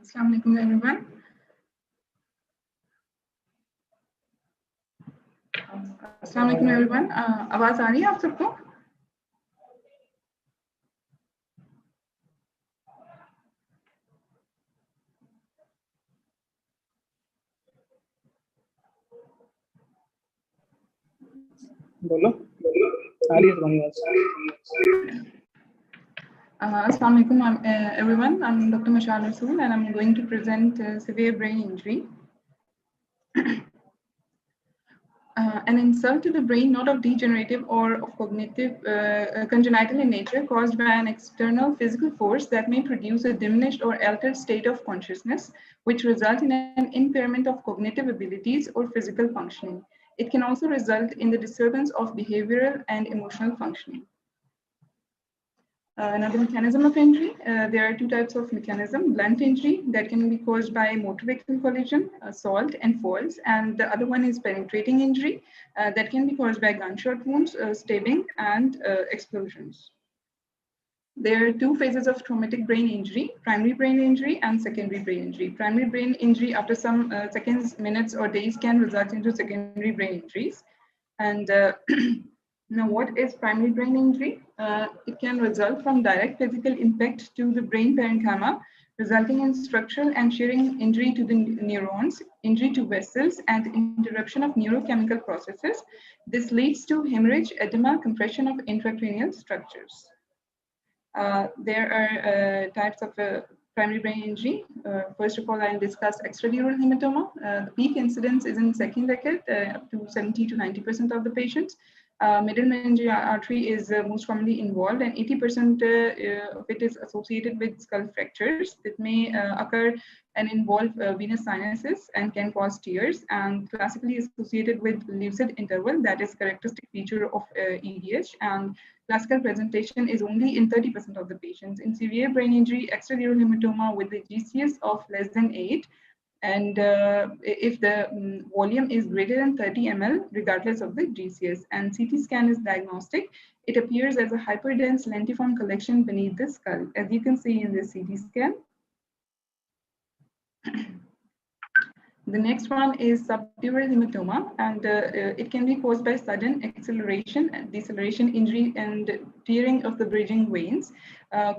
Assalamu alaikum everyone. Assalamu alaikum everyone. आवाज आ रही है आप सबको? बोलो, आ रही है तुम्हारी आवाज। Assalamu alaikum everyone. I'm Dr. Mashal Rasool and I'm going to present severe brain injury. An insult to the brain not of degenerative or of cognitive congenital in nature caused by an external physical force that may produce a diminished or altered state of consciousness which result in an impairment of cognitive abilities or physical functioning. It can also result in the disturbance of behavioral and emotional functioning. Now the mechanism of injury, there are two types of mechanism: blunt injury that can be caused by motor vehicle collision, assault and falls, and the other one is penetrating injury that can be caused by gunshot wounds, stabbing and explosions. There are two phases of traumatic brain injury: primary brain injury and secondary brain injury. Primary brain injury after some seconds, minutes or days can result into secondary brain injuries. And now, what is primary brain injury? It can result from direct physical impact to the brain parenchyma, resulting in structural and shearing injury to the neurons, injury to vessels, and interruption of neurochemical processes. This leads to hemorrhage, edema, compression of intracranial structures. There are types of primary brain injury. First of all, I'll discuss extradural hematoma. The peak incidence is in second decade, up to 70 to 90% of the patients. Middle meningeal artery is most commonly involved, and 80% of it is associated with skull fractures that may occur and involve venous sinuses and can cause tears, and classically associated with lucid interval, that is characteristic feature of EDH, and classical presentation is only in 30% of the patients. In severe brain injury, extradural hematoma with the GCS of less than 8, and if the volume is greater than 30 ml, regardless of the GCS, and CT scan is diagnostic, it appears as a hyperdense lentiform collection beneath the skull, as you can see in the CT scan. The next one is subdural hematoma, and it can be caused by sudden acceleration and deceleration injury and tearing of the bridging veins,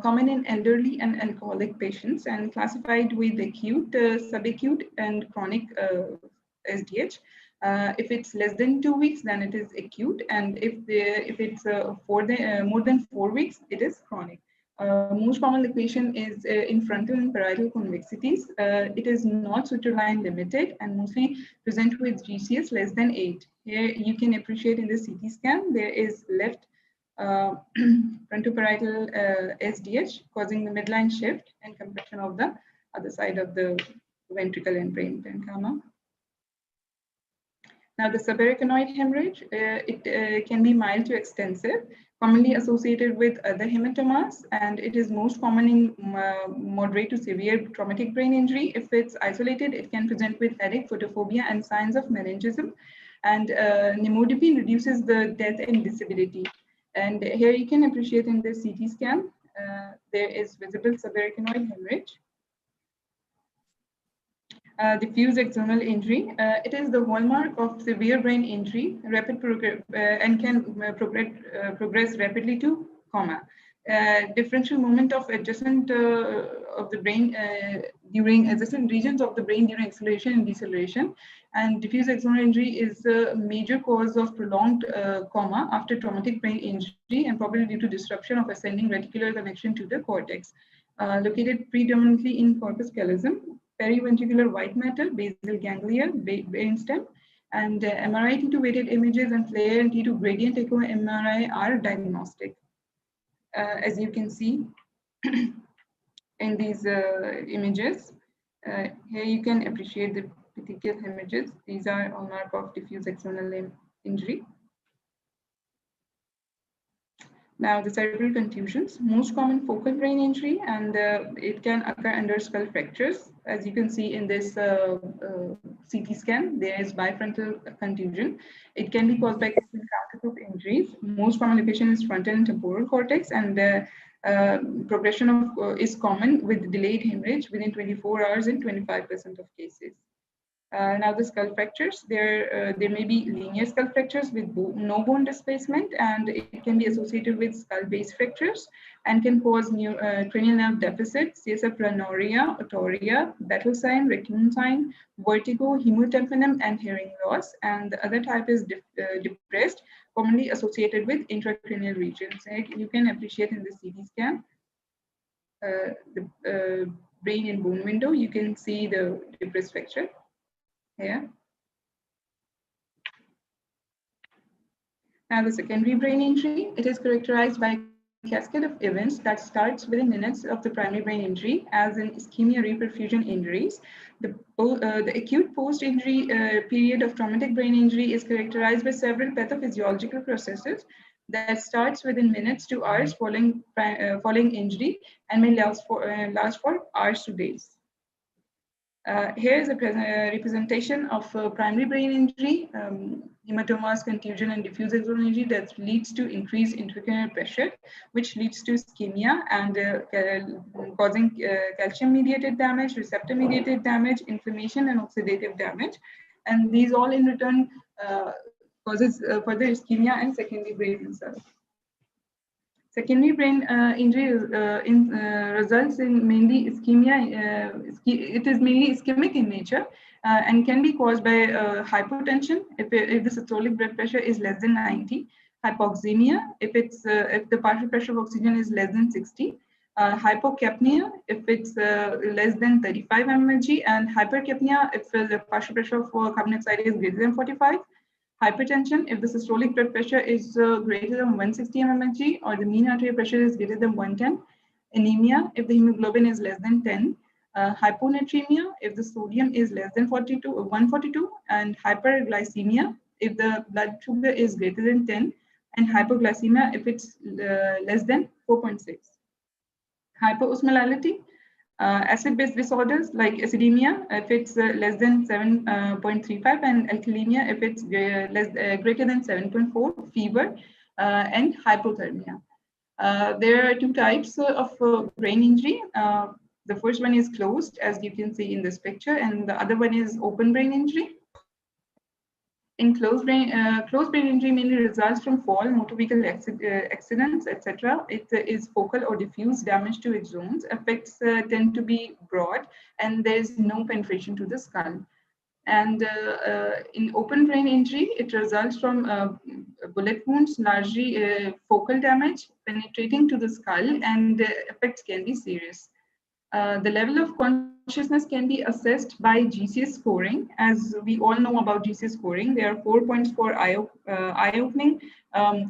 common in elderly and alcoholic patients, and classified with acute, subacute, and chronic SDH. If it's less than 2 weeks, then it is acute, and if it's more than 4 weeks, it is chronic. Most common location is in frontal and parietal convexities. It is not suture-line limited and mostly present with GCS less than 8. Here you can appreciate in the CT scan, there is left frontoparietal SDH causing the midline shift and compression of the other side of the ventricle and brain parenchyma. Now, the subarachnoid hemorrhage, it can be mild to extensive, commonly associated with other hematomas, and it is most common in moderate to severe traumatic brain injury. If it's isolated, it can present with headache, photophobia, and signs of meningism. And nimodipine reduces the death and disability. And here you can appreciate in the CT scan, there is visible subarachnoid hemorrhage. Diffuse axonal injury. It is the hallmark of severe brain injury, rapid and can progress rapidly to coma. Differential movement of adjacent of the brain during adjacent regions of the brain during acceleration and deceleration. And diffuse axonal injury is a major cause of prolonged coma after traumatic brain injury, and probably due to disruption of ascending reticular connection to the cortex. Located predominantly in corpus callosum, periventricular white matter, basal ganglia, brainstem, And MRI T2 weighted images and flare and T2 gradient echo MRI are diagnostic. As you can see in these images, here you can appreciate the petechial images. These are hallmark of diffuse axonal injury. Now, the cerebral contusions, most common focal brain injury, and it can occur under skull fractures. As you can see in this CT scan, there is bifrontal contusion. It can be caused by countergroup injuries. Most common location is frontal and temporal cortex, and progression of is common with delayed hemorrhage within 24 hours in 25% of cases. Now the skull fractures, there may be linear skull fractures with no bone displacement, and it can be associated with skull base fractures and can cause cranial nerve deficit, CSF rhinorrhea, otorrhea, battle sign, raccoon sign, vertigo, hemotympanum, and hearing loss. And the other type is depressed, commonly associated with intracranial regions. You can appreciate in the CT scan the brain and bone window. You can see the depressed fracture here. Now the secondary brain injury, it is characterized by a cascade of events that starts within minutes of the primary brain injury, as in ischemia reperfusion injuries. The acute post-injury period of traumatic brain injury is characterized by several pathophysiological processes that starts within minutes to hours following injury and may last for hours to days. Here is a representation of primary brain injury, hematomas, contusion, and diffuse axonal injury that leads to increased intracranial pressure, which leads to ischemia and causing calcium-mediated damage, receptor-mediated damage, inflammation, and oxidative damage. And these all in return causes further ischemia and secondary brain insults. Secondary brain injury results in mainly ischemia. It is mainly ischemic in nature and can be caused by hypotension if the systolic blood pressure is less than 90, hypoxemia if the partial pressure of oxygen is less than 60, hypocapnia if it's less than 35 mmHg, and hypercapnia if the partial pressure of carbon dioxide is greater than 45. Hypertension if the systolic blood pressure is greater than 160 mmHg or the mean arterial pressure is greater than 110. Anemia if the hemoglobin is less than 10. Hyponatremia if the sodium is less than 142, and hyperglycemia if the blood sugar is greater than 10, and hypoglycemia if it's less than 4.6. Hyperosmolality, acid-base disorders like acidemia if it's less than 7.35, and alkalemia if it's greater than 7.4, fever, and hypothermia. There are two types of brain injury. The first one is closed, as you can see in this picture, and the other one is open brain injury. In closed brain injury mainly results from fall, motor vehicle accidents, etc. It is focal or diffuse damage to axons. Effects tend to be broad, and there is no penetration to the skull. And in open brain injury, it results from bullet wounds, largely focal damage, penetrating to the skull, and effects can be serious. The level of consciousness can be assessed by GCS scoring. As we all know about GCS scoring, there are 4 points for eye opening.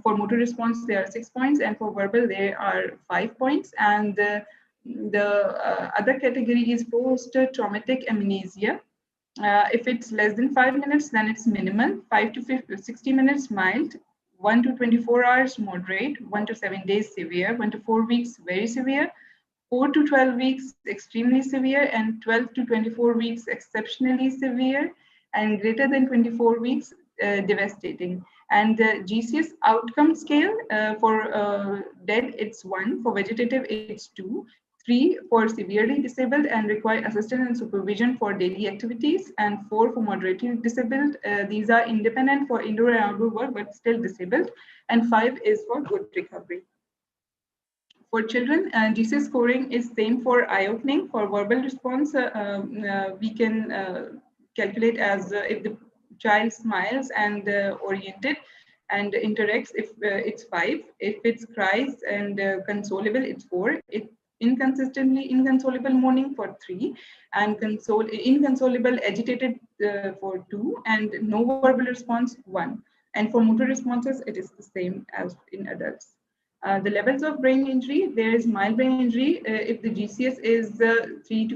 For motor response, there are 6 points, and for verbal, there are 5 points. And the other category is post-traumatic amnesia. If it's less than 5 minutes, then it's minimal. 5 to 60 minutes, mild. 1 to 24 hours, moderate. 1 to 7 days, severe. 1 to 4 weeks, very severe. 4 to 12 weeks, extremely severe, and 12 to 24 weeks, exceptionally severe, and greater than 24 weeks, devastating. And GCS outcome scale for dead, it's 1. For vegetative, it's 2. 3 for severely disabled and require assistance and supervision for daily activities, and 4 for moderately disabled. These are independent for indoor and outdoor work, but still disabled, and 5 is for good recovery. For children, GCS scoring is same for eye opening. For verbal response, we can calculate as if the child smiles and oriented and interacts, if it's 5. If it's cries and consolable, it's 4. If inconsistently inconsolable moaning for 3, and inconsolable agitated for 2, and no verbal response 1. And for motor responses, it is the same as in adults. The levels of brain injury, there is mild brain injury if the GCS is 13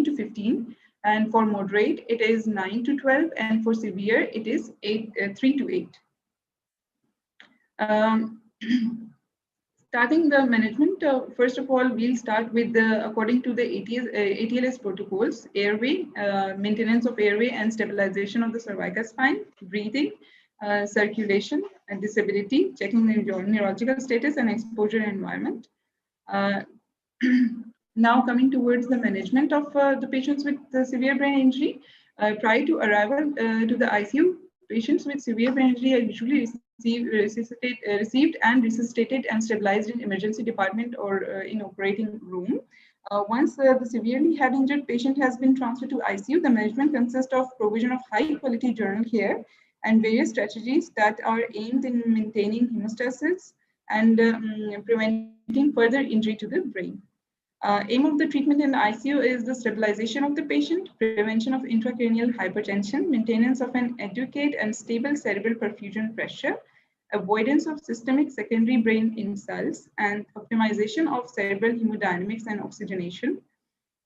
to 15, and for moderate, it is 9 to 12, and for severe, it is 3 to 8. Starting the management, first of all, we'll start with according to the ATLS protocols, airway, maintenance of airway and stabilization of the cervical spine, breathing, circulation, and disability, checking the neurological status and exposure environment. Now coming towards the management of the patients with severe brain injury, prior to arrival to the ICU, patients with severe brain injury are usually received and resuscitated and stabilized in emergency department or in operating room. Once the severely head injured patient has been transferred to ICU, the management consists of provision of high quality general care and various strategies that are aimed in maintaining hemostasis and preventing further injury to the brain. Aim of the treatment in ICU is the stabilization of the patient, prevention of intracranial hypertension, maintenance of an adequate and stable cerebral perfusion pressure, avoidance of systemic secondary brain insults, and optimization of cerebral hemodynamics and oxygenation.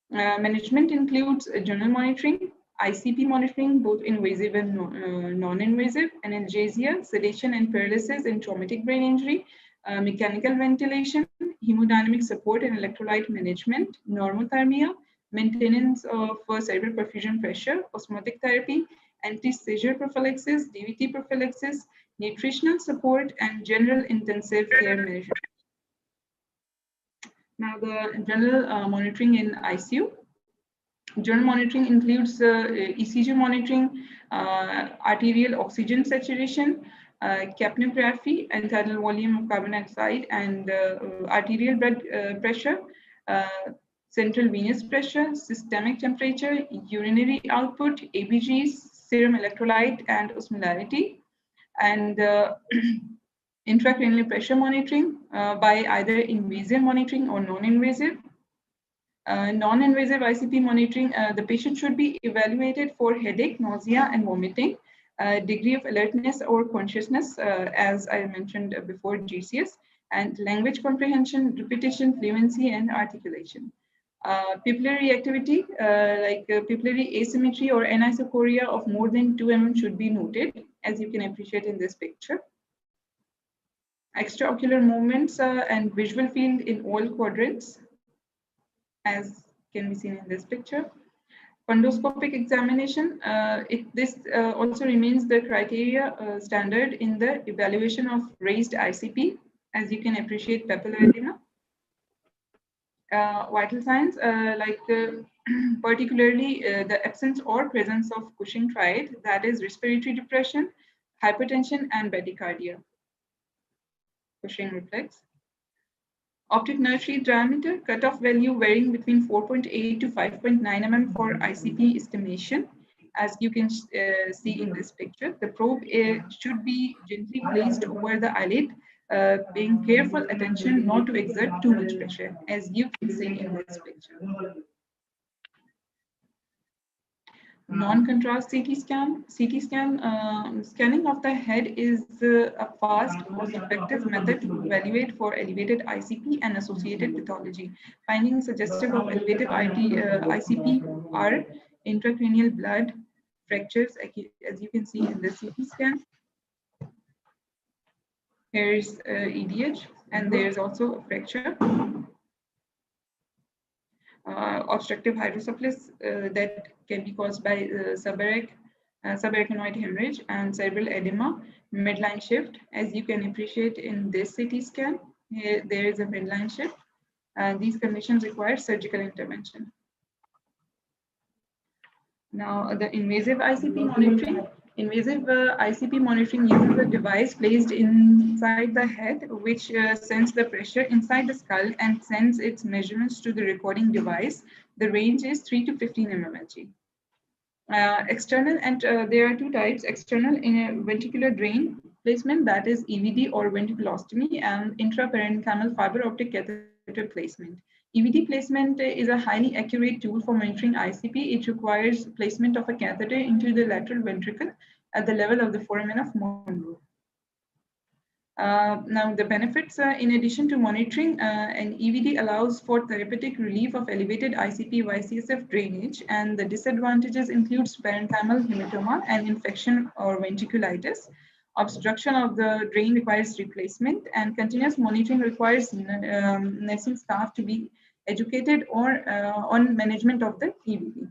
Management includes general monitoring, ICP monitoring, both invasive and non-invasive, analgesia, sedation and paralysis in traumatic brain injury, mechanical ventilation, hemodynamic support and electrolyte management, normothermia, maintenance of cerebral perfusion pressure, osmotic therapy, anti-seizure prophylaxis, DVT prophylaxis, nutritional support, and general intensive care management. Now, the general monitoring in ICU. General monitoring includes ECG monitoring, arterial oxygen saturation, capnography, and tidal volume of carbon dioxide, and arterial blood pressure, central venous pressure, systemic temperature, urinary output, ABGs, serum electrolyte, and osmolarity, and intracranial pressure monitoring by either invasive monitoring or non-invasive. Non-invasive ICP monitoring, the patient should be evaluated for headache, nausea, and vomiting, degree of alertness or consciousness, as I mentioned before, GCS, and language comprehension, repetition, fluency, and articulation. Pupillary activity, like pupillary asymmetry or anisocoria of more than 2 mm should be noted, as you can appreciate in this picture. Extraocular movements and visual field in all quadrants, as can be seen in this picture. Fundoscopic examination, this also remains the criteria standard in the evaluation of raised ICP, as you can appreciate papillary edema. Vital signs, like particularly the absence or presence of Cushing triad, that is respiratory depression, hypertension, and bradycardia. Cushing reflex. Optic nerve sheath diameter, cutoff value varying between 4.8 to 5.9 mm for ICP estimation. As you can see in this picture, the probe should be gently placed over the eyelid, paying careful attention not to exert too much pressure, as you can see in this picture. Non-contrast CT scan. CT scan scanning of the head is a fast, cost-effective method to evaluate for elevated ICP and associated pathology. Findings suggestive of elevated ICP are intracranial blood, fractures, as you can see in the CT scan. Here is EDH, and there is also a fracture. Obstructive hydrocephalus that can be caused by subarachnoid hemorrhage and cerebral edema, midline shift. As you can appreciate in this CT scan, here, there is a midline shift. These conditions require surgical intervention. Now, the invasive ICP monitoring. Invasive ICP monitoring uses a device placed inside the head, which sends the pressure inside the skull and sends its measurements to the recording device. The range is 3 to 15 mmHg. External, and there are two types: external in a ventricular drain placement, that is EVD or ventriculostomy, and intraparenchymal fiber optic catheter placement. EVD placement is a highly accurate tool for monitoring ICP. It requires placement of a catheter into the lateral ventricle at the level of the foramen of Monro. Now, the benefits, in addition to monitoring, an EVD allows for therapeutic relief of elevated ICP-YCSF drainage, and the disadvantages include parenchymal hematoma and infection or ventriculitis. Obstruction of the drain requires replacement, and continuous monitoring requires nursing staff to be educated or on management of the EVD.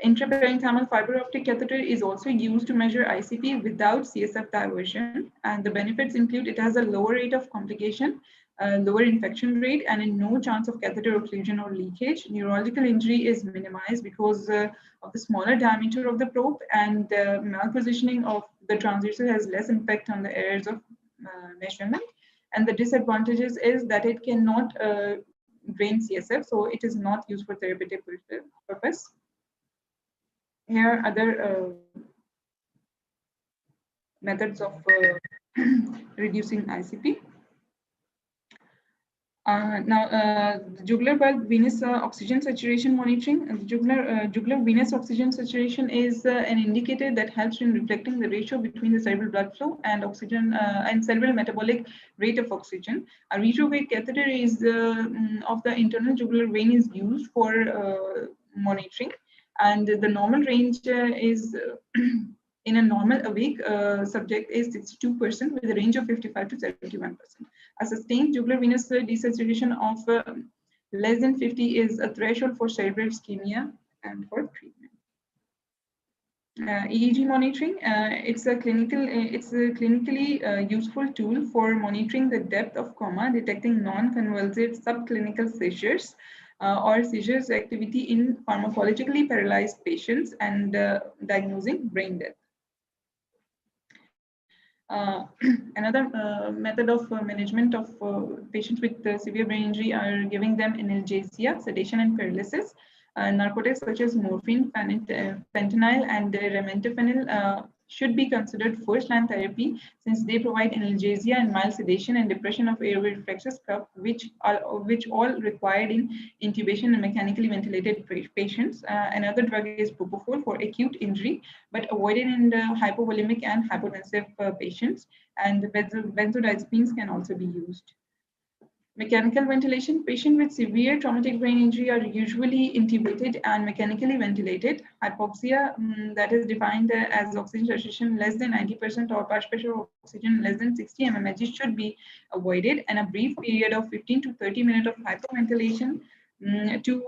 Intraparenchymal fiber optic catheter is also used to measure ICP without CSF diversion, and the benefits include it has a lower rate of complication, lower infection rate, and no chance of catheter occlusion or leakage. Neurological injury is minimized because of the smaller diameter of the probe, and malpositioning of the transducer has less impact on the errors of measurement. And the disadvantages is that it cannot drain CSF, so it is not used for therapeutic purpose. Here are other methods of reducing ICP. Now, jugular bulb venous oxygen saturation monitoring. Jugular venous oxygen saturation is an indicator that helps in reflecting the ratio between the cerebral blood flow and oxygen and cerebral metabolic rate of oxygen. A retrograde catheter is of the internal jugular vein is used for monitoring, and the normal range is in a normal awake subject is 62% with a range of 55 to 71%. A sustained jugular venous desaturation of less than 50 is a threshold for cerebral ischemia and for treatment. EEG monitoring, it's a clinically useful tool for monitoring the depth of coma, detecting non-convulsive subclinical seizures or seizures activity in pharmacologically paralyzed patients, and diagnosing brain death. Another method of management of patients with severe brain injury are giving them analgesia, sedation, and paralysis. Narcotics such as morphine, fentanyl, and remantefenil should be considered first-line therapy, since they provide analgesia and mild sedation and depression of airway reflexes cuff, which all required in intubation and mechanically ventilated patients. Another drug is propofol for acute injury, but avoided in the hypovolemic and hypotensive patients. And benzodiazepines can also be used. Mechanical ventilation. Patients with severe traumatic brain injury are usually intubated and mechanically ventilated. Hypoxia, that is defined as oxygen saturation less than 90% or pulse pressure of oxygen less than 60 mmHg should be avoided, and a brief period of 15 to 30 minutes of hypoventilation to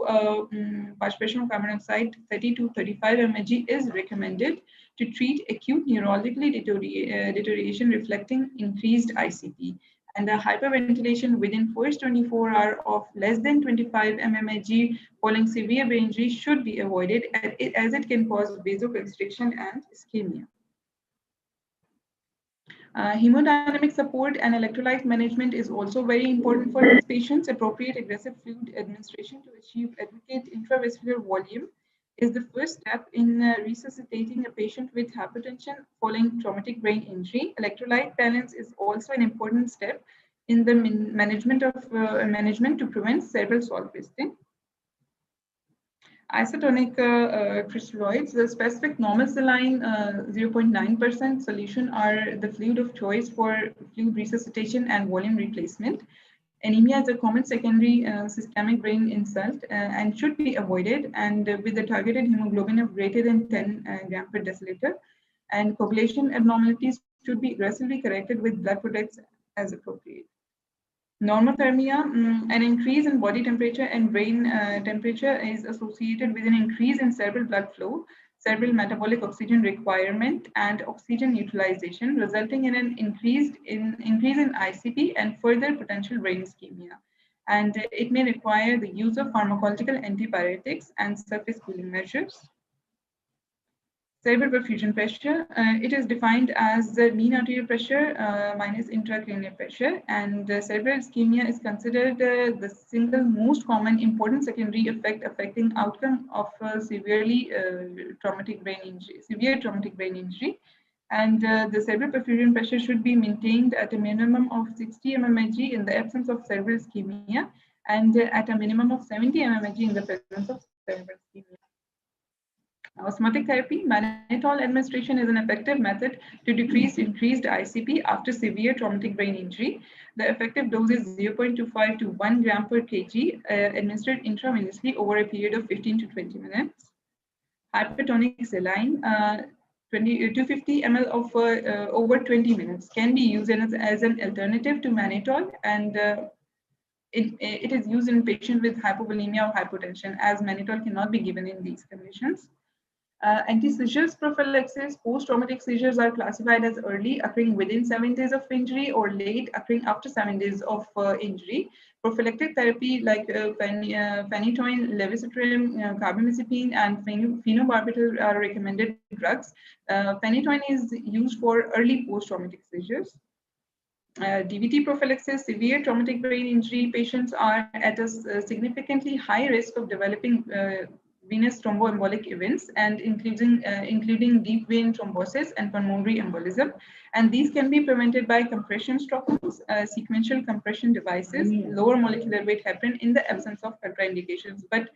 pulse pressure of carbon dioxide 30 to 35 mmHg is recommended to treat acute neurologically deterioration reflecting increased ICP. And the hyperventilation within first 24 hours of less than 25 mmHg following severe brain injury should be avoided, as it can cause vasoconstriction and ischemia. Hemodynamic support and electrolyte management is also very important for these patients. Appropriate aggressive fluid administration to achieve adequate intravascular volume is the first step in resuscitating a patient with hypertension following traumatic brain injury. Electrolyte balance is also an important step in the management to prevent cerebral salt wasting. Isotonic crystalloids, the specific normal saline 0.9% solution are the fluid of choice for fluid resuscitation and volume replacement. Anemia is a common secondary systemic brain insult and should be avoided, and with a targeted hemoglobin of greater than 10 gram per deciliter. And coagulation abnormalities should be aggressively corrected with blood products as appropriate. Normothermia, an increase in body temperature and brain temperature is associated with an increase in cerebral blood flow, cerebral metabolic oxygen requirement, and oxygen utilization, resulting in an increase in ICP and further potential brain ischemia. And it may require the use of pharmacological antipyretics and surface cooling measures. Cerebral perfusion pressure, it is defined as the mean arterial pressure minus intracranial pressure, and cerebral ischemia is considered the single most common important secondary effect affecting outcome of severe traumatic brain injury. And the cerebral perfusion pressure should be maintained at a minimum of 60 mmHg in the absence of cerebral ischemia, and at a minimum of 70 mmHg in the presence of cerebral ischemia. Osmotic therapy, mannitol administration is an effective method to decrease increased ICP after severe traumatic brain injury. The effective dose is 0.25 to 1 gram per kg, administered intravenously over a period of 15 to 20 minutes. Hypertonic saline, 250 ml of over 20 minutes can be used as an alternative to mannitol, and it is used in patients with hypovolemia or hypotension, as mannitol cannot be given in these conditions. Anti-seizures prophylaxis, post-traumatic seizures are classified as early, occurring within 7 days of injury, or late, occurring after 7 days of injury. Prophylactic therapy like phenytoin, levetiracetam, carbamazepine, and phenobarbital are recommended drugs. Phenytoin is used for early post-traumatic seizures. DVT prophylaxis, severe traumatic brain injury patients are at a significantly high risk of developing venous thromboembolic events, and including deep vein thrombosis and pulmonary embolism. And these can be prevented by compression stockings, sequential compression devices, lower molecular weight heparin in the absence of contraindications. But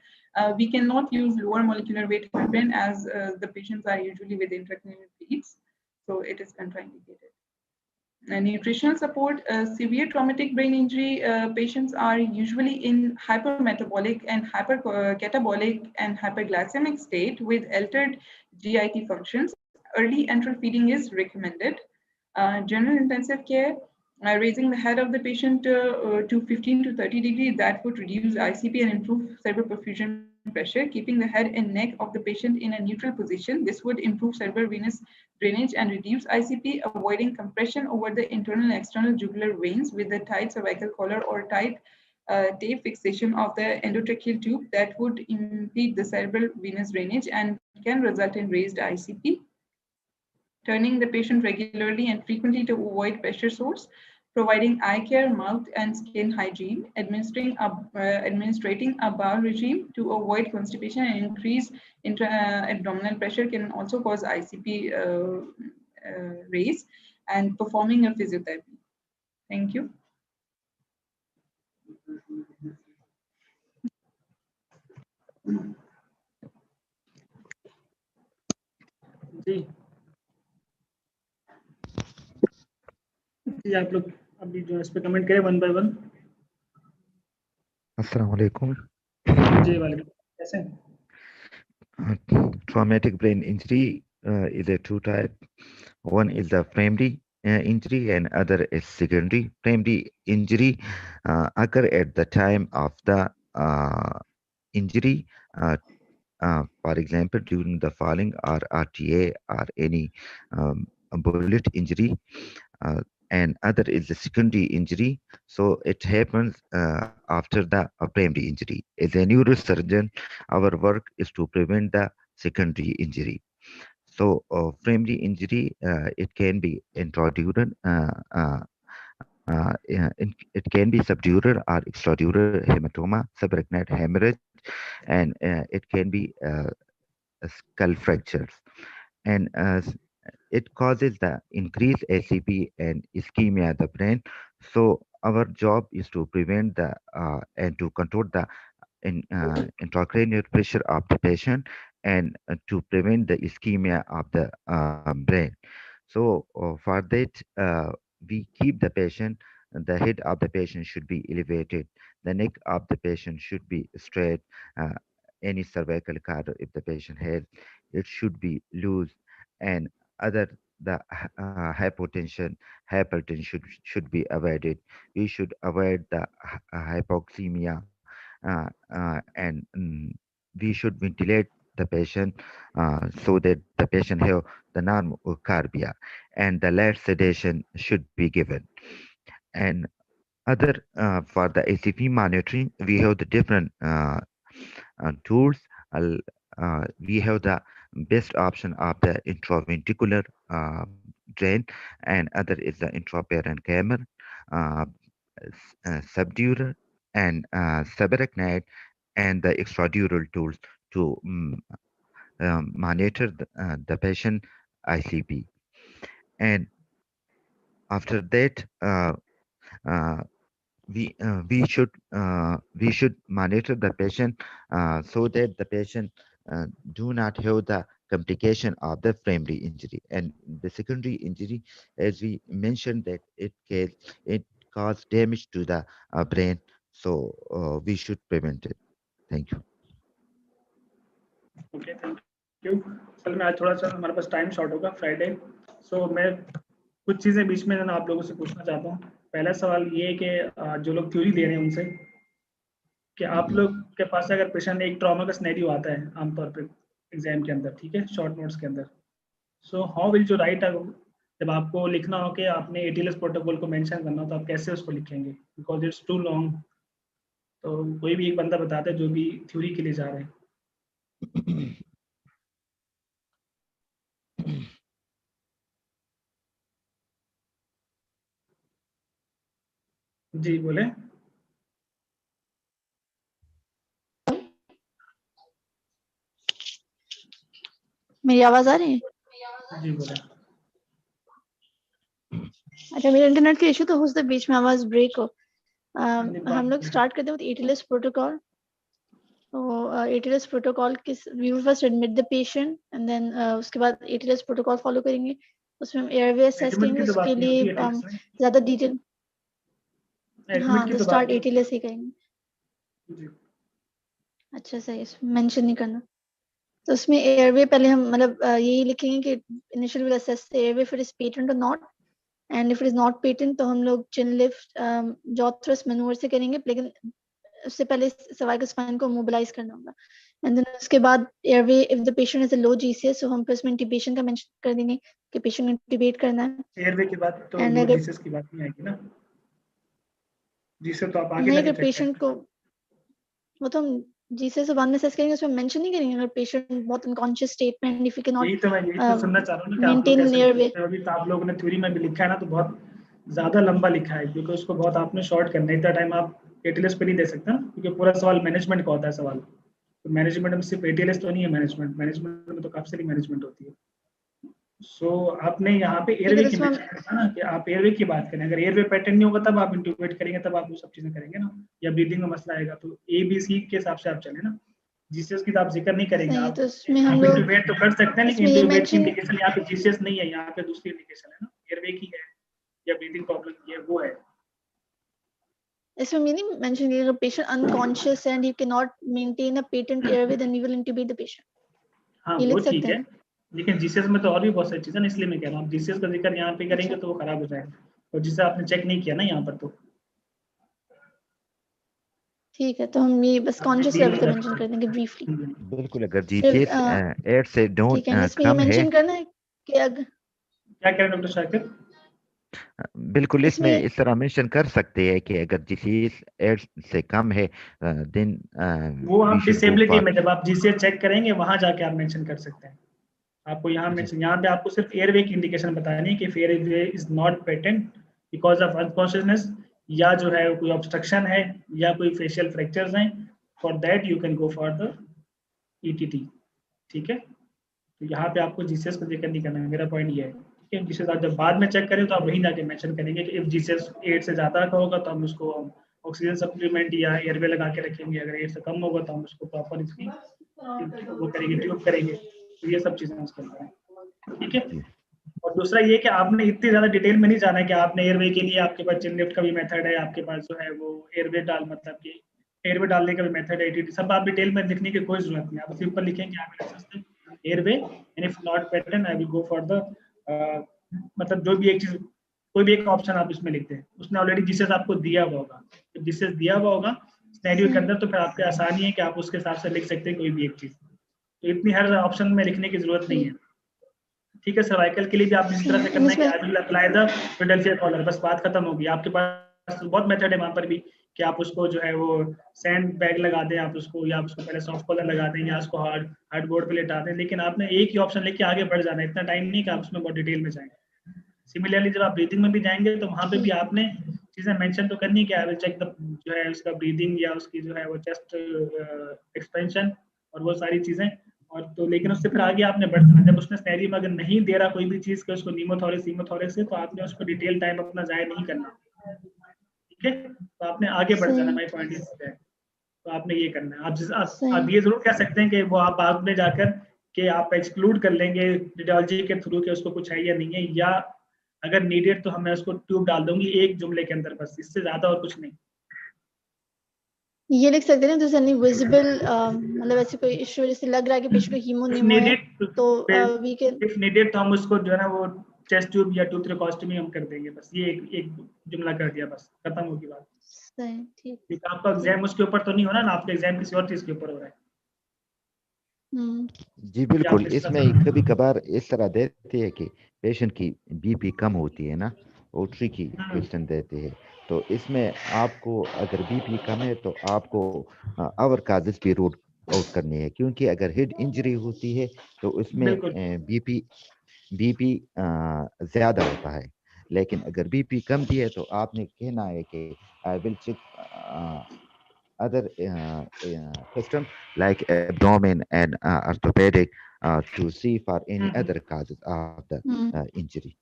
we cannot use lower molecular weight heparin as the patients are usually with intracranial bleeds, so it is contraindicated. Nutritional support, severe traumatic brain injury patients are usually in hypermetabolic and hypercatabolic and hyperglycemic state with altered GIT functions. Early enteral feeding is recommended. General intensive care, raising the head of the patient to 15 to 30 degrees, that would reduce ICP and improve cerebral perfusion pressure. Keeping the head and neck of the patient in a neutral position, this would improve cerebral venous drainage and reduce ICP, avoiding compression over the internal and external jugular veins with the tight cervical collar or tight tape fixation of the endotracheal tube that would impede the cerebral venous drainage and can result in raised ICP. Turning the patient regularly and frequently to avoid pressure sores, providing eye care, mouth and skin hygiene, administrating a bowel regime to avoid constipation and increase intra-abdominal pressure can also cause ICP raise, and performing a physiotherapy. Thank you. जी जी आप लोग अभी जो इस पे comment करें one by one. अस्सलाम वालेकुम. जी वालेकुम. कैसे हैं? Traumatic brain injury is a two type. One is the primary injury and other is secondary. Primary injury occur at the time of the injury. For example, during the falling or RTA or any bullet injury. And other is the secondary injury. So it happens after the primary injury. As a neurosurgeon, our work is to prevent the secondary injury. So primary injury, it can be intradural, it can be subdural or extradural hematoma, subarachnoid hemorrhage, and it can be skull fractures. And it causes the increased ACP and ischemia of the brain. So our job is to prevent the and to control the intracranial pressure of the patient, and to prevent the ischemia of the brain. So for that, we keep the patient, the head of the patient should be elevated, the neck of the patient should be straight, any cervical cord if the patient has, it should be loose, and other the hypertension should be avoided. We should avoid the hypoxemia, and we should ventilate the patient so that the patient have the non-carbia, and the light sedation should be given. And other for the ACP monitoring, we have the different tools. We have the best option of the intraventricular drain, and other is the intraparent camera, uh, subdural and subarachnoid, and the extradural tools to monitor the patient ICP. And after that, uh, we should monitor the patient so that the patient do not have the complication of the primary injury and the secondary injury, as we mentioned that it cause damage to the brain, so we should prevent it. Thank you. Okay, thank you. चल मैं आज थोड़ा सा हमारे पास time short होगा Friday, सो मैं कुछ चीज़ें बीच में ना आप लोगों से पूछना चाहता हूँ। पहला सवाल ये है कि जो लोग थ्योरी दे रहे हैं उनसे कि आप लोग के पास अगर पेशेंट एक ट्रॉमा का सिनेरियो आता है आमतौर पे एग्जाम के अंदर, ठीक है, शॉर्ट नोट्स के अंदर, so how will you right, जब आपको लिखना हो कि आपने एटीएलएस प्रोटोकॉल को मेंशन करना हो तो आप कैसे उसको लिखेंगे, बिकॉज इट्स टू लॉन्ग। तो कोई भी एक बंदा बताता है जो भी थ्योरी के लिए जा रहे हैं। जी बोले। मेरी आवाज आ रही है? जी बोले। अच्छा, मेरे इंटरनेट के इशू तो हो सकता है बीच में आवाज ब्रेक हो। हम लोग नहीं, स्टार्ट करते हैं एटीएलएस प्रोटोकॉल। तो एटीएलएस प्रोटोकॉल किस, we will first admit the patient and then उसके बाद एटीएलएस प्रोटोकॉल फॉलो करेंगे। उसमें हम एयरवे असेस एडमिट करेंगे, की तो बात उसके नहीं लिए होती है ATLS में। ज्यादा डिटेल, एडमिट हाँ की तो तो बात स्टार्ट नहीं एटीएलएस ही करेंगे। होती। जी अच्छा सही, मेंशन नहीं करना। तो उसमें एयरवे पहले हम मतलब यही लिखेंगे कि initial will assess the airway if it is patent और not, and if it is not patent तो हम लोग chin lift jaw thrust maneuver से करेंगे, लेकिन उससे पहले सर्वाइकल स्पाइन को मोबिलाइज करना होगा। एंड देन उसके बाद airway, if the patient is a low GCS तो हम उसमें इंटिबेशन का मेंशन कर देंगे कि पेशेंट को इंटिबेट करना है। एयरवे की बात तो एंड लो अगर जीसस की बात नहीं आएगी ना, जीसस तो आप आगे नहीं, जाके अगर चेक पेशेंट करेंगे। को, वो तो हम जीसीएस से बाद में असेस करेंगे, उसमें मेंशन नहीं करेंगे अगर पेशेंट बहुत अनकॉन्शियस स्टेट में, इफ यू कैन यही तो मैं सुनना चाह रहा हूँ ना कि आप लोग मेंटेन कैसे एयरवे। लिखते हो। अभी तो आप लोगों ने थ्योरी में भी लिखा है ना, तो बहुत ज्यादा लंबा लिखा है, क्योंकि उसको बहुत आपने शॉर्ट करना है। इतना टाइम आप एटीएलएस पे नहीं दे सकते ना, क्योंकि पूरा सवाल मैनेजमेंट का होता है सवाल। तो मैनेजमेंट में सिर्फ एटीएलएस तो नहीं है, मैनेजमेंट में तो काफी सारी मैनेजमेंट होती है। सो आपने यहाँ पे ठीक है, एयरवे तो की उसमें मेंशन करना ना, कि आप एयरवे की बात करें। अगर एयरवे पैटर्न नहीं होगा तब आप इंट्यूबेट करेंगे, तब आप वो सब चीजें करेंगे ना, या ब्रीदिंग में मसला आएगा तो ए बी सी के हिसाब से आप चले ना। जीसीएस की तो आप जिक्र नहीं करेंगे। सही है, आप तो उसमें हम आप लोग इंट्यूबेट तो कर सकते हैं, लेकिन इसमें ये इंट्यूबेट की मेंशन, इंडिकेशन यहाँ पे जीसीएस नहीं है, यहाँ पे दूसरी इंडिकेशन है ना, एयरवे की है या ब्रीदिंग प्रॉब्लम की है, वो है। इसमें मीनिंग मेंशन किया अगर patient unconscious and you can not maintain a patent airway then we will intubate the patient, हाँ ये वो लिख ठीक सकते है, हैं। लेकिन जीसीएस में तो और भी बहुत सारी चीजें, इसलिए मैं कह रहा हूँ जीसीएस का जिक्र यहाँ पे करेंगे अच्छा तो वो खराब हो जाएगा, और जिसे आपने चेक नहीं किया ना यहाँ पर, तो ठीक है, तो हम ये बस आपने कॉन्शियस डील लेवल नहीं का कर मेंशन कर देंगे ब्रीफली। बिल्कुल, अगर फिर जीसीएस 8 से ठीक है, इसमें ये कम है, मेंशन करना है कि अगर क्या कह रहे हैं डॉक्टर शाकिर? बिल्कुल इसमें इसमें इस तरह मेंशन कर सकते हैं कि अगर जीसीएस 8 से कम है, देन वो वी आप शुड गो डिसेबिलिटी फॉर। में जब आप जीसीएस चेक करेंगे वहां जाके आप मेंशन कर सकते हैं। आपको यहाँ मेंशन, यहाँ पे आपको सिर्फ एयरवे की इंडिकेशन बतानी है कि airway is not patent because of unconsciousness, या जो है कोई ऑब्स्ट्रक्शन है, या कोई फेशियल फ्रैक्चर्स हैं। For that you can go for the ETT. ठीक है, तो यहाँ पे आपको जीसीएस का जिक्र नहीं करना है, मेरा पॉइंट ये है। ठीक है, जीसीएस आप जब बाद में चेक करें तो आप वहीं जाके मेंशन करेंगे कि इफ जीसीएस 8 से ज़्यादा का होगा तो हम उसको ऑक्सीजन सप्लीमेंट या एयरवे लगा के रखेंगे, अगर 8 से कम होगा तो हम उसको प्रॉपर इसकी वो करेंगे, ट्यूब करेंगे। तो ये सब चीज़ें उसके अंदर हैं। ठीक है, और दूसरा ये कि आपने इतनी ज़्यादा डिटेल में नहीं जाना है कि आपने एयरवे के लिए आपके पास चिन लिफ्ट का भी मेथड है, आपके पास जो है वो एयरवे डाल मतलब कि एयरवे डालने का भी मेथड है, एटीटी सब आप डिटेल में लिखने की कोई जरूरत नहीं। आप सिंपल लिखेंगे I will assess the airway and if not pattern I will go for the मतलब जो भी एक चीज, कोई भी एक ऑप्शन आप इसमें लिखते हैं, उसने ऑलरेडी जीसीएस आपको दिया हुआ होगा। जब जीसीएस दिया हुआ होगा सिनेरियो के अंदर तो फिर आपके आसानी है कि आप उसके हिसाब से लिख सकते हैं कोई भी एक चीज। तो इतनी हर ऑप्शन में लिखने की जरूरत नहीं है। ठीक है, सर्वाइकल के लिए भी आप इसी तरह से करना है कि I will apply the Philadelphia collar, बस बात खत्म होगी। आपके पास बहुत मेथड है वहां पर भी कि आप उसको जो है वो सैंड बैग लगा दें आप उसको, या आप उसको पहले सॉफ्ट कॉलर लगा दें, या उसको हार्ड बोर्ड पे लेटा दें, लेकिन आपने एक ही ऑप्शन लेके आगे बढ़ जाना है, इतना टाइम नहीं कि आप उसमें बहुत डिटेल में जाएंगे। सिमिलरली जब आप ब्रीदिंग में भी जाएंगे तो वहाँ पे भी आपने चीज़ें मेंशन तो करनी कि आई विल चेक द जो है उसका ब्रीदिंग या उसकी जो है वो चेस्ट एक्सपेंशन और वो सारी चीज़ें, और तो लेकिन उससे फिर आगे आपने बढ़ जाना। जब उसने स्नेरियो में अगर नहीं दे रहा कोई भी चीज़ के उसको नीमोथोरिक्स से, तो आपने उसको डिटेल टाइम अपना ज़ाया नहीं करना, ठीक है। तो आपने आगे बढ़ जाना, माई पॉइंट इज दैट। तो आपने ये करना है। आप ये जरूर कह सकते हैं कि वो आप बाद में जाकर कि आप एक्सक्लूड कर लेंगे रेडियोलॉजी के थ्रू कि उसको कुछ है या नहीं है, या अगर नीडेड तो हमें उसको ट्यूब डाल दूंगी एक जुमले के अंदर, बस इससे ज्यादा और कुछ नहीं। ये लिख सकते हैं जैसे नहीं विजिबल, मतलब ऐसे कोई इशू जैसे लग रहा है कि पेशेंट को हीमोनीमो है तो वी कैन, इफ नीडेड तो हम उसको जो है ना वो चेस्ट ट्यूब या ट्यूथरेकोस्टमी हम कर देंगे, बस ये एक जुमला कर दिया, बस खत्म होगी बात। सही, ठीक। क्योंकि आपका एग्जाम उसके ऊपर तो नहीं हो रहा ना, आपका एग्जाम किसी और चीज के ऊपर हो रहा है। जी बिल्कुल, इसमें कभी कभार इस तरह देते हैं कि पेशेंट की बीपी कम होती है ना, वो ट्रिकी क्वेश्चन देते हैं, तो इसमें आपको अगर बीपी कम है तो आपको और काजेस भी रूट आउट करनी है, क्योंकि अगर हेड इंजरी होती है तो उसमें बीपी ज्यादा होता है, लेकिन अगर बीपी कम भी है तो आपने कहना है कि I will check other system like abdomen and orthopedic to see for any other causes of the injury.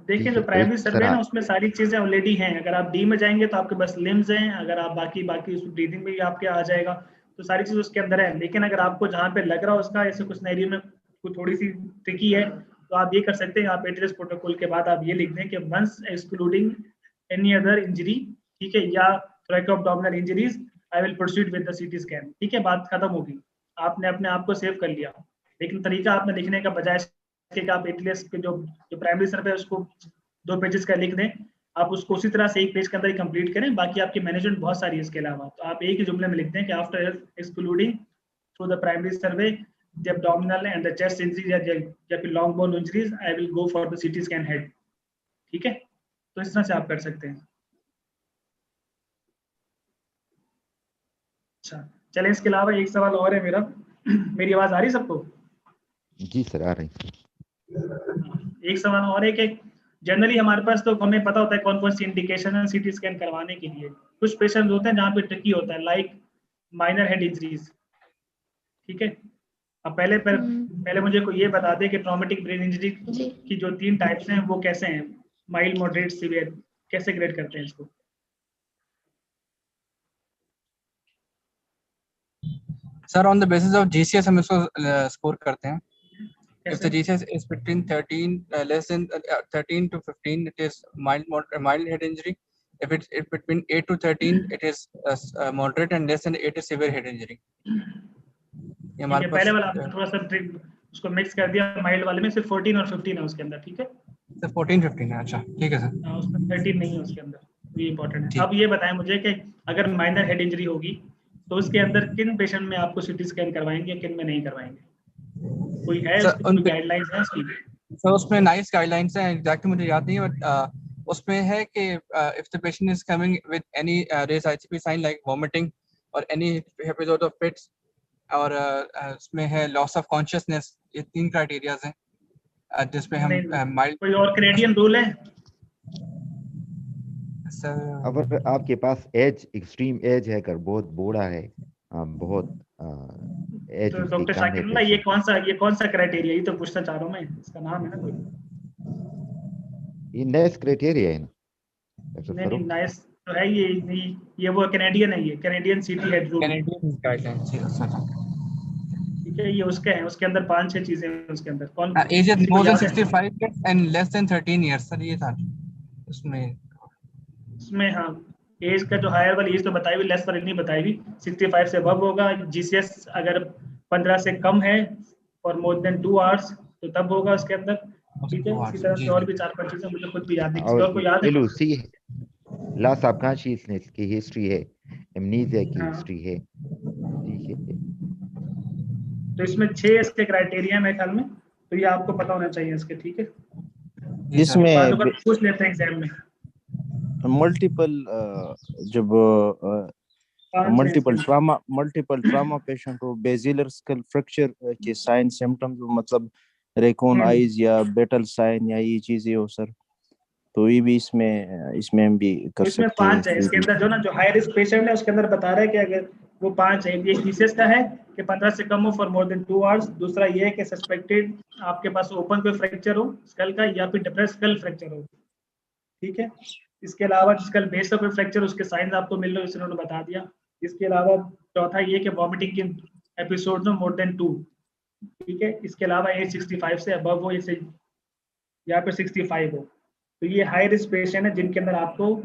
देखिए जो प्राइमरी सर्वे है ना उसमें सारी चीजें ऑलरेडी हैं। अगर आप डी में जाएंगे तो आपके पास लिम्स हैं, अगर आप बाकी ब्रीदिंग में भी आपके आ जाएगा, तो सारी चीज उसके अंदर है। लेकिन अगर आपको जहाँ पे लग रहा है उसका ऐसे कुछ एरिया में कुछ थोड़ी सी ट्रिकी है, तो आप ये कर सकते हैं, आप एटीएस प्रोटोकॉल के बाद आप ये लिख दें कि once excluding any other injury, ठीक है, या thoracoabdominal injuries I will proceed with the CT scan, ठीक है, बात खत्म होगी। आपने अपने आप को सेव कर लिया। लेकिन तरीका आपने लिखने का बजाय कि आप एटीएस के जो प्राइमरी सर्वे है उसको 2 पेजेस का लिख दें, आप उसको उसी तरह से एक पेज के अंदर ही कंप्लीट करें, बाकी आपकी मैनेजमेंट बहुत सारी है इसके अलावा। तो आप एक ही जुमले में लिख दें कि after excluding through the primary survey the abdominal and the chest injury या फिर long bone injuries I will go for the CT scan head, ठीक है। तो इस तरह से आप कर सकते हैं। अच्छा चलें, इसके अलावा एक सवाल और है मेरा। मेरी आवाज आ रही सबको? जी सर आ रही। एक सवाल और है कि जनरली हमारे पास तो हमें पता होता है कौन कौन सी इंडिकेशन है सीटी स्कैन करवाने के लिए। कुछ पेशेंट होते हैं जहाँ पे ट्रिकी होता है, लाइक माइनर हेड इंजरीज, ठीक है। अब पहले मुझे को ये बता दें कि ट्रॉमेटिक ब्रेन इंजरी की जो 3 टाइप्स हैं वो कैसे हैं, माइल्ड, मॉडरेट, सीवियर, कैसे ग्रेड करते हैं इसको? Sir on the basis of GCS हम इसको स्कोर करते हैं। If the GCS is between 13 less than 13 to 15, it is mild head injury. If it's between 8 to 13, it is moderate, and less than 8 is severe head injury. ये हमारे पास पहले वाला आपने थोड़ा सा उसको मिक्स कर दिया, माइल्ड वाले में सिर्फ 14 और 15 है उसके अंदर, ठीक है सर 14-15 है। अच्छा ठीक है सर। हाँ, उसमें 13 नहीं है उसके अंदर, तो ये इंपॉर्टेंट है। अब ये बताएं मुझे कि अगर माइनर हेड इंजरी होगी तो उसके अंदर किन पेशेंट में आपको सीटी स्कैन करवाएंगे, किन में नहीं करवाएंगे? कोई है उसकी गाइडलाइंस है उसकी? सर उसमें नाइस गाइडलाइंस हैं, एग्जैक्टली मुझे याद नहीं है, बट उसमें है कि if the patient is coming with any raised ICP sign like vomiting और एनी एपिसोड ऑफ फिट्स, और उसमें है लॉस ऑफ कॉन्शियसनेस, ये 3 क्राइटेरियाज हैं जिसमें हम माइल्ड। कोई और कैनेडियन रूल है सर? अगर आपके पास एज एक्सट्रीम एज है, अगर बहुत बूढ़ा है, बहुत एज तो डॉक्टर शाकिर ये कौन सा क्राइटेरिया, ये तो पूछना चाह रहा हूं मैं, इसका नाम है ना कोई? ये नाइस क्राइटेरिया है ना? नहीं नाइस तो है ये वो कैनेडियन है, ये कैनेडियन सीटी हेड रूल, कैनेडियन गाइडलाइंस है। ठीक है, ये उसके हैं, उसके अंदर 5-6 चीजें हैं उसके अंदर। कौन age is more than 65 and less than 13 years, sir ये था उसमें हाँ एज का जो हायर वाली एज तो बताई हुई, लेस वाली नहीं बताई हुई। 65 से अबव होगा। जीसीएस अगर 15 से कम है फॉर मोर देन 2 आवर्स तो तब होगा उसके अंदर, ठीक है। इसी तरह से और भी 4-5 चीजें मुझे खुद भी याद नहीं, किसी और को याद है? एलओसी है, लॉस ऑफ कॉन्शियसनेस की हिस्ट्री है, एमनीजिया की हिस्ट्री है, ठीक है। तो इसमें 6 इसके क्राइटेरिया मेरे ख्याल में, तो ये आपको पता होना चाहिए इसके, ठीक है। जिसमें पूछ लेते हैं एग्जाम में। मल्टीपल जब मल्टीपल ट्रामा पेशेंट हो, बेजिलर स्कल फ्रैक्चर के साइन सिम्टम्स, मतलब रेकॉन आइज या बेटल साइन या ये चीजें हो सर, तो ये भी इसमें हम भी कर इसमें सकते हैं। 5 है इसके अंदर, जो ना जो हाई रिस्क पेशेंट है उसके अंदर बता रहा है कि अगर वो 5 है, एक जीसीएस का है कि 15 से कम हो फॉर मोर देन 2 आवर्स। दूसरा ये है कि सस्पेक्टेड आपके पास ओपन कोई फ्रैक्चर हो स्कल का या फिर डिप्रेस स्कल फ्रैक्चर हो, ठीक है। इसके अलावा स्कल बेस का कोई फ्रैक्चर, उसके साइंस आपको मिल रहे हो, इन्होंने बता दिया। इसके अलावा चौथा ये कि वॉमिटिंग की एपिसोड में मोर देन 2, ठीक है। इसके अलावा एज 65 से अबव हो, जैसे यहाँ पे 65 हो, तो ये हाई रिस्क पेशेंट है जिनके अंदर आपको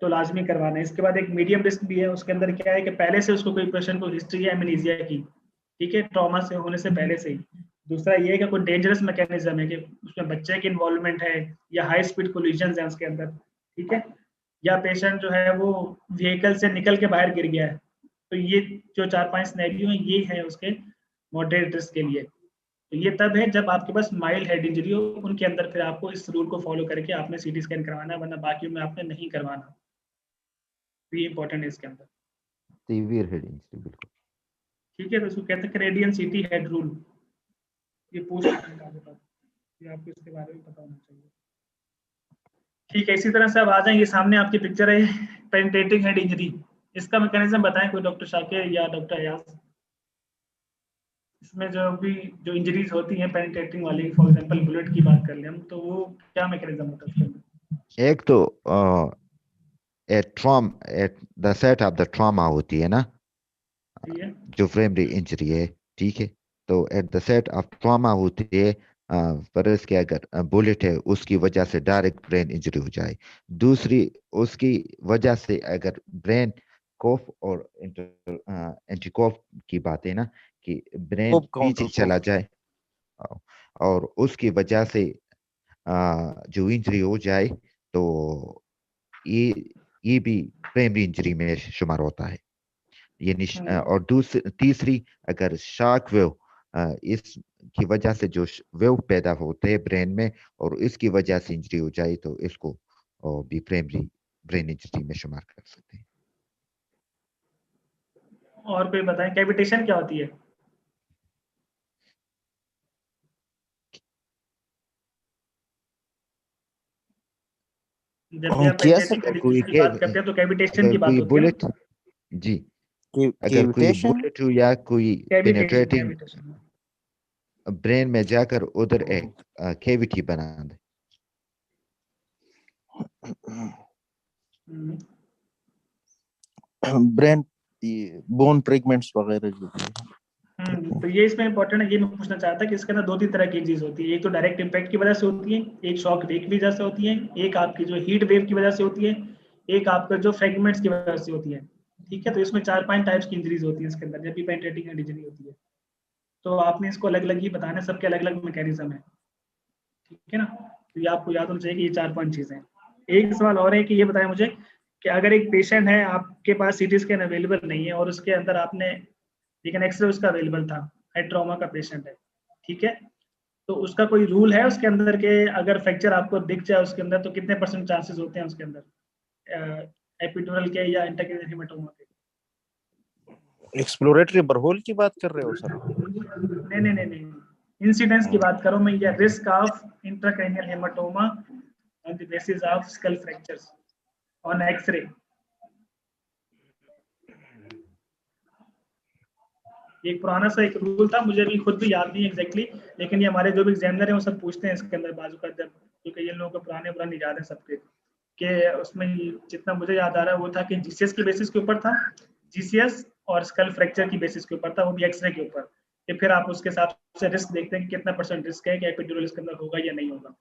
तो लाजमी करवाना है। इसके बाद एक मीडियम रिस्क भी है, उसके अंदर क्या है कि पहले से उसको कोई पेशेंट को हिस्ट्री है एमनीजिया की, ठीक है, ट्रॉमा से होने से पहले से ही। दूसरा ये है कि कोई डेंजरस मैकेनिज्म है कि उसमें बच्चे की इन्वॉल्वमेंट है या हाई स्पीड कोलिजन्स है उसके अंदर, ठीक है, या पेशेंट जो है वो व्हीकल से निकल के बाहर गिर गया है। तो ये जो 4-5 सिनेरियो है ये है उसके मॉडरेट रिस्क के लिए। तो ये तब है जब आपके पास माइल्ड हेड इंजरी हो, उनके अंदर फिर आपको इस रूल को फॉलो करके आपने सीटी स्कैन करवाना है, वरना बाकी में आपने नहीं करवाना। तो ये इंपॉर्टेंट है इसके अंदर। सीवियर हेड इंजरी, बिल्कुल ठीक है, तो इसको कहते हैं कैनेडियन सिटी हेड रूल। ये पूछ सकते हैं ये आपको इसके बारे में पता होना चाहिए। ठीक है, इसी तरह से अब आ जाएं, ये सामने आपकी पिक्चर है पेनिट्रेटिंग हेड इंजरी। इसका मैकेनिज्म बताएं कोई, डॉक्टर शाकिर या डॉक्टर अयाज। इसमें जो इंजरीज होती हैं पेनिट्रेटिंग वाली, फॉर एग्जांपल बुलेट की बात कर लें हम, तो वो क्या मैकेनिज्म होता है उसके अंदर? एक तो at the set of the trauma होती है ना, जो प्राइमरी इंजरी है, ठीक है। तो at the set of trauma होती है, पर इसके अगर बुलेट है उसकी वजह से डायरेक्ट ब्रेन इंजरी हो जाए। दूसरी उसकी वजह से अगर ब्रेन कोफ और एंटी कोफ की बात है ना, कि ब्रेन पीछे चला जाए और उसकी वजह से जो इंजरी हो जाए, तो ये भी प्राइमरी इंजरी में शुमार होता है। ये और तीसरी, अगर शॉक वेव इसकी वजह से जो वेव पैदा होते हैं ब्रेन में और इसकी वजह से इंजरी हो जाए, तो इसको भी प्राइमरी ब्रेन इंजरी में शुमार कर सकते हैं। और कोई बताएं कैविटेशन क्या होती है? जब भी आप पेनिट्रेटिंग बात करते हैं तो कैविटेशन की बात होती है। बुलेट जी, अगर कोई बुलेट हो या कोई पेनिट्रेटिंग ब्रेन में जाकर उधर एक कैविटी बना दे। ब्रेन बोन फ्रेगमेंट्स वगैरह जो तो ये इसमें इंपॉर्टेंट है। ये मैं पूछना चाहता कि इसके अंदर 2-3 तरह की चीज होती है। एक तो डायरेक्ट इम्पैक्ट की वजह से होती है, एक शॉक वेव की वजह से होती है, एक आपकी जो हीट वेव की वजह से होती है, एक आपका जो फ्रैगमेंट्स की वजह से होती है, ठीक है। तो इसमें 4-5 टाइप्स की इंजरीज होती है इसके अंदर जब भी पेनिट्रेटिंग हेड इंजरी होती है। तो आपने इसको अलग अलग ही बताना, सबके अलग अलग मैकेनिज्म है, ठीक है ना। तो ये आपको याद होना चाहिए कि ये 4-5 चीजें। एक सवाल और है कि ये बताएं मुझे कि अगर एक पेशेंट है, आपके पास सीटी स्कैन अवेलेबल नहीं है और उसके अंदर आपने, लेकिन एक्सरे उसका अवेलेबल था, हेड ट्रॉमा का पेशेंट है, ठीक है, तो उसका कोई रूल है उसके अंदर के अगर फ्रैक्चर आपको दिख जाए उसके अंदर तो कितने % चांसेस होते हैं उसके अंदर एपिड्यूरल के या इंट्राक्रैनियल हेमाटोमा के? एक्सप्लोरेटरी बरहोल की बात कर रहे हो सर? नहीं, इंसिडेंस की बात करो मैं, या risk of intracranial haematoma on the basis of skull fractures on x-ray. एक पुराना सा एक रूल था, मुझे भी खुद भी याद नहीं एग्जैक्टली, लेकिन ये हमारे जो भी एग्जामिनर हैं वो सब पूछते हैं इसके अंदर बाजू का, जब क्योंकि ये लोगों को पुराने याद है सबके, कि उसमें जितना मुझे याद आ रहा है वो था कि जीसीएस के बेसिस के ऊपर था, जीसीएस और स्कल फ्रैक्चर की बेसिस के ऊपर था, वो भी एक्सरे के ऊपर, कि फिर आप उसके हिसाब से रिस्क देखते हैं कि कितना % रिस्क है कि एपिड्यूरल इसके अंदर होगा या नहीं होगा।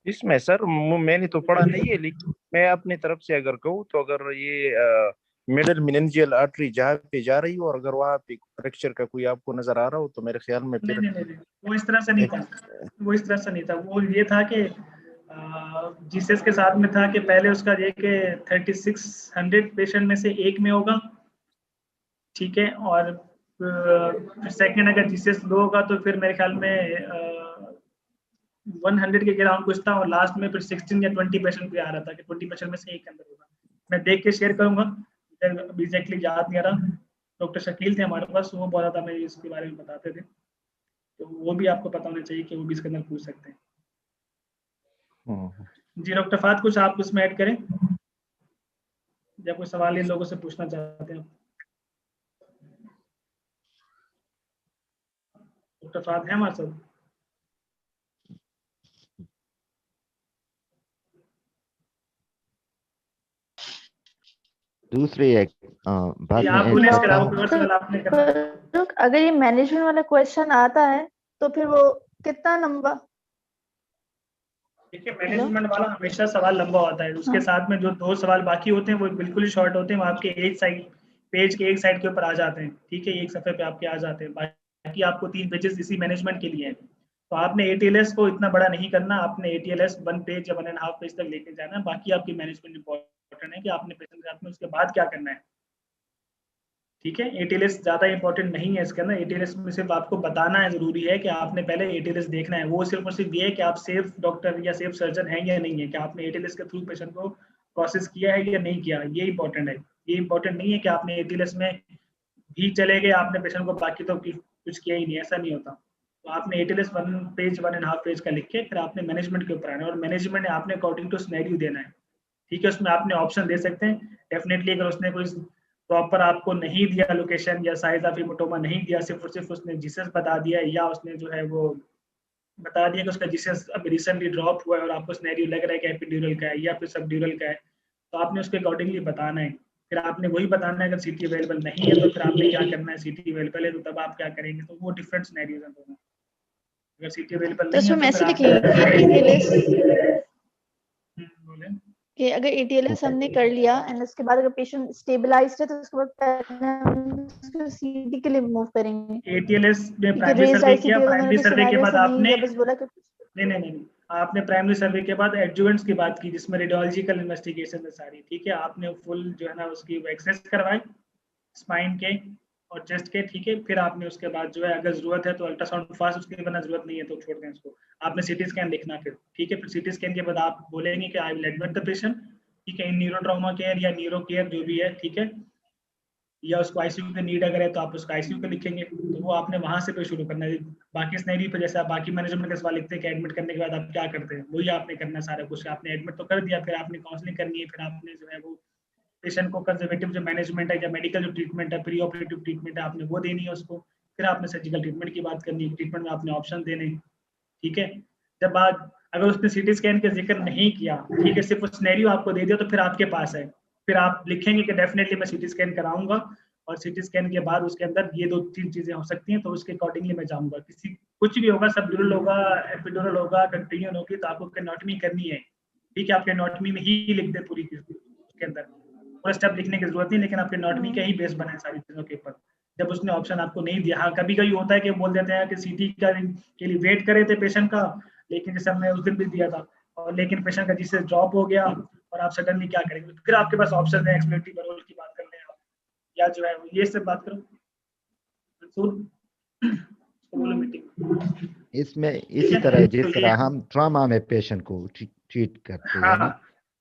इसमें सर मैंने तो पढ़ा नहीं है, लेकिन मैं अपनी तरफ से अगर कहूँ तो अगर ये मिडल मेनिंजियल आर्टरी जहाँ पे जा रही हो और अगर वहाँ पे फ्रैक्चर का कोई आपको नजर आ रहा हो तो मेरे ख्याल में फिर नहीं, वो इस तरह से नहीं था, वो इस तरह से नहीं था। वो ये था कि जीसीएस के साथ में था कि पहले उसका ये कि 3600 पेशेंट में से एक में होगा, ठीक है, और सेकंड अगर जीसीएस लो होगा तो फिर मेरे ख्याल में 100 के ग्राउंड कुछ था और लास्ट में फिर 16 या 20 पेशेंट पे आ रहा था कि 20 पेशेंट में से एक अंदर होगा। मैं देख के शेयर करूंगा, एग्जैक्टली याद नहीं आ रहा। डॉक्टर शकील थे हमारे पास, वो बहुत ज़्यादा हमें इसके बारे में बताते थे, तो वो भी आपको पता होना चाहिए कि वो भी इसके अंदर पूछ सकते हैं। जी डॉक्टर फात, कुछ आप उसमें ऐड करें या कोई सवाल इन लोगों से पूछना चाहते हैं? डॉक्टर फात है हमारे साथ? दूसरी एक बात ये मैं आप ऐड बोले इसके करता अलावा हूँ। कोई और सवाल आपने करना? अगर ये मैनेजमेंट वाला क्वेश्चन आता है तो फिर वो कितना लंबा? देखिए मैनेजमेंट वाला हमेशा सवाल लंबा होता है, उसके साथ में जो 2 सवाल बाकी होते हैं वो बिल्कुल ही शॉर्ट होते हैं, वो आपके एक साइड पेज के एक साइड के ऊपर आ जाते हैं, ठीक है, एक सफ़े पे आपके आ जाते हैं। बाकी आपको 3 पेजेस इसी मैनेजमेंट के लिए हैं। तो आपने एटीएलएस को इतना बड़ा नहीं करना, आपने एटीएलएस 1 पेज या 1.5 पेज तक लेके जाना है। बाकी आपकी मैनेजमेंट इंपॉर्टेंट है कि आपने पेशेंट के साथ में उसके बाद क्या करना है, ठीक है। एटीएलएस ज़्यादा इंपॉर्टेंट नहीं है इसके अंदर। एटीएलएस में सिर्फ आपको बताना है, जरूरी है कि आपने पहले एटीएलएस देखना है। वो सिर्फ और सिर्फ ये है कि आप सेफ डॉक्टर या सेफ सर्जन हैं या नहीं है, कि आपने एटीएलएस के थ्रू पेशेंट को प्रोसेस किया है या नहीं किया, ये इंपॉर्टेंट है। ये इंपॉर्टेंट नहीं है कि आपने एटीएलएस में भी चले गए, आपने पेशेंट को बाकी तो कुछ किया ही नहीं, ऐसा नहीं होता। तो आपने एटीएलएस 1 पेज 1.5 पेज का लिख के फिर आपने मैनेजमेंट के ऊपर आना है, और मैनेजमेंट आपने अकॉर्डिंग टू सिनेरियो देना है, ठीक है। उसमें आपने ऑप्शन दे सकते हैं डेफिनेटली। अगर उसने कोई प्रॉपर आपको नहीं दिया लोकेशन या साइज ऑफ हेमाटोमा नहीं दिया, सिर्फ और सिर्फ उसने जीसस बता दिया, या उसने जो है वो बता दिया कि उसका जीसस अब रिसेंटली ड्रॉप हुआ है और आपको सिनेरियो लग रहा है कि एपिड्यूरल का है या फिर सबड्यूरल का है, तो आपने उसके अकॉर्डिंगली बताना है। फिर आपने वही बताना है, अगर सीटी अवेलेबल नहीं है तो फिर आपने क्या करना है, सीटी अवेलेबल है तो तब आप क्या करेंगे। तो वो डिफरेंट सिनेरियोज हैं दोनों। अगर सीटी अवेलेबल तो नहीं है इसमें तो फिर ऐसे आप लिखेंगे कि एटीएलएस बोले कि अगर एटीएलएस हमने कर लिया एंड उसके बाद अगर पेशेंट स्टेबलाइज्ड है तो उसके बाद पहले हम उसको सीटी के लिए मूव करेंगे। एटीएलएस में क्योंकि प्राइमरी रेज्ड सर्वे आईसीपी किया, होगा, प्राइमरी मैंने तो सर्वे के सिनेरियो बाद से नहीं आपने लिया, बस बोला कि नहीं, आपने प्राइमरी सर्वे के बाद एडजुवेंट्स की बात की, जिसमें रेडियोलॉजिकल इन्वेस्टिगेशन है सारी, ठीक है। आपने फुल जो है ना उसकी एक्सरेस करवाए स्पाइन के और चेस्ट के, ठीक है। फिर आपने उसके बाद जो है अगर जरूरत है तो अल्ट्रासाउंड फास्ट उसकी बना, जरूरत नहीं है तो छोड़ दें उसको। आपने सीटी स्कैन लिखना फिर, ठीक है। फिर सीटी स्कैन के बाद आप बोलेंगे कि I will admit the patient, ठीक है, इन न्यूरो ट्रॉमा केयर या न्यूरो केयर जो भी है, ठीक है, या उसको आईसीयू की नीड अगर है तो आप उसको आईसीयू पे लिखेंगे। तो वो आपने वहां से पे शुरू करना है। बाकी सिनेरियो पे जैसे आप बाकी मैनेजमेंट के सवाल लिखते हैं कि एडमिट करने के बाद आप क्या करते हैं, वही आपने करना है सारा कुछ। आपने एडमिट तो कर दिया, फिर आपने काउंसलिंग करनी है, फिर आपने जो है वो पेशेंट को कंजर्वेटिव जो मैनेजमेंट है या मेडिकल जो ट्रीटमेंट है, प्री ऑपरेटिव ट्रीटमेंट है, आपने वो देनी है उसको। फिर आपने सर्जिकल ट्रीटमेंट की बात करनी है, ट्रीटमेंट में आपने ऑप्शन देने, ठीक है। जब बात अगर उसने सीटी स्कैन का जिक्र नहीं किया, ठीक है, सिर्फ सिनेरियो आपको दे दिया, तो फिर आपके पास है। फिर आप लिखेंगे कि डेफिनेटली मैं सीटी स्कैन कराऊंगा, और सीटी स्कैन के बाद उसके अंदर ये 2-3 चीजें हो सकती हैं, तो उसके अकॉर्डिंगली मैं जाऊंगा। किसी कुछ भी होगा, सबड्यूरल होगा, एपिड्यूरल होगा, कंटिन्यूअल होगी, तो आपको कैनोटमी करनी है, ठीक है। आप कैनोटमी में ही लिख दे पूरी उसके अंदर, पूरा स्टेप लिखने की जरूरत नहीं, लेकिन आप कैनोटमी का ही बेस बनाए सारी चीजों के ऊपर। जब उसने ऑप्शन आपको नहीं दिया, हाँ कभी कभी होता है कि बोल देते हैं कि सीटी का के लिए वेट करे थे पेशेंट का, लेकिन जैसे हमने उस दिन भी दिया था, और लेकिन पेशेंट का जिससे ड्रॉप हो गया और आप सडनली क्या करेंगे, फिर आपके पास ऑप्शन है, एक्सप्लेनेटरी पैरोल की बात कर लें आप, या जो है ये सब बात करो। बोलो मीटिंग इसमें इसी तरह जिस तरह हम ट्रॉमा में पेशेंट को ट्रीट करते हैं, हाँ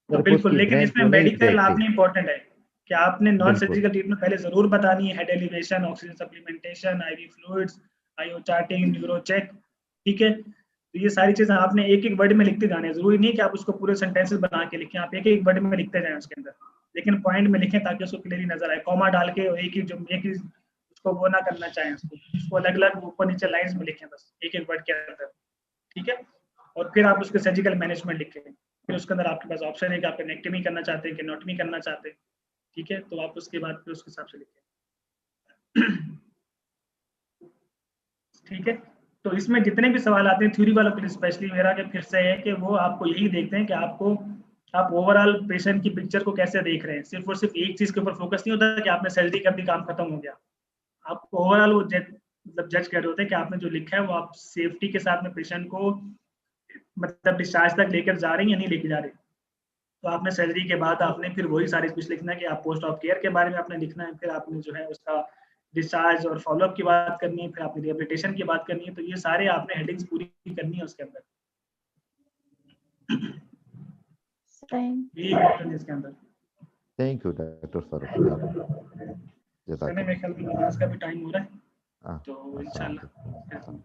तो सिर्फ बिल्कुल, उसकी लेकिन ब्रेन इसमें को नहीं मेडिकल देखते। आपने इंपॉर्टेंट है कि आपने नॉन बिल्कुल सर्जिकल ट्रीटमेंट पहले जरूर बतानी है, head elevation, oxygen supplementation, IV fluids, IO charting, neuro check, ठीक है। तो ये सारी चीजें आपने एक एक वर्ड में लिखते जाने हैं। जरूरी नहीं कि आप उसको पूरे सेंटेंसेस बना के लिखें, आप एक एक वर्ड में लिखते जाएं उसके अंदर, लेकिन पॉइंट में लिखें ताकि उसको क्लियरली नजर आए। कॉमा डाल के एक ही उसको वो ना करना चाहें, उसको अलग अलग ऊपर नीचे लाइंस में लिखें, बस एक एक वर्ड के अंदर, ठीक है। और फिर आप उसके सर्जिकल मैनेजमेंट लिखें। फिर उसके अंदर आपके पास ऑप्शन है कि आप पेनेक्टमी करना चाहते हैं कि नोटमी करना चाहते हैं, ठीक है। तो आप उसके बाद फिर उसके हिसाब से लिखें, ठीक है। तो इसमें जितने भी सवाल आते हैं थ्योरी वालों के लिए स्पेशली मेरा कि फिर से है कि वो आपको यही देखते हैं कि आप ओवरऑल पेशेंट की पिक्चर को कैसे देख रहे हैं। सिर्फ और सिर्फ एक चीज के ऊपर फोकस नहीं होता कि आपने सर्जरी कर दी, काम खत्म हो गया। आपको ओवरऑल वो जज कर रहे होते हैं कि आपने जो लिखा है वो आप सेफ्टी के साथ में पेशेंट को मतलब डिस्चार्ज तक लेकर जा रहे हैं या नहीं लेके जा रहे। तो आपने सर्जरी के बाद आपने फिर वही सारी कुछ लिखना है कि आप पोस्ट ऑफ केयर के बारे में आपने लिखना है, फिर आपने जो है उसका डिस्चार्ज और फॉलोअप की बात करनी है, फिर आपने रिहेबिलिटेशन की बात करनी है। तो ये सारे आपने हेडिंग्स पूरी करनी है उसके अंदर, यही इम्पोर्टेंट है इसके अंदर। Thank you doctor Farooq, thank you. मेरे ख्याल में नमाज का भी टाइम हो रहा है, हाँ, तो अस्सलाम इंशाल्लाह वालेकुम।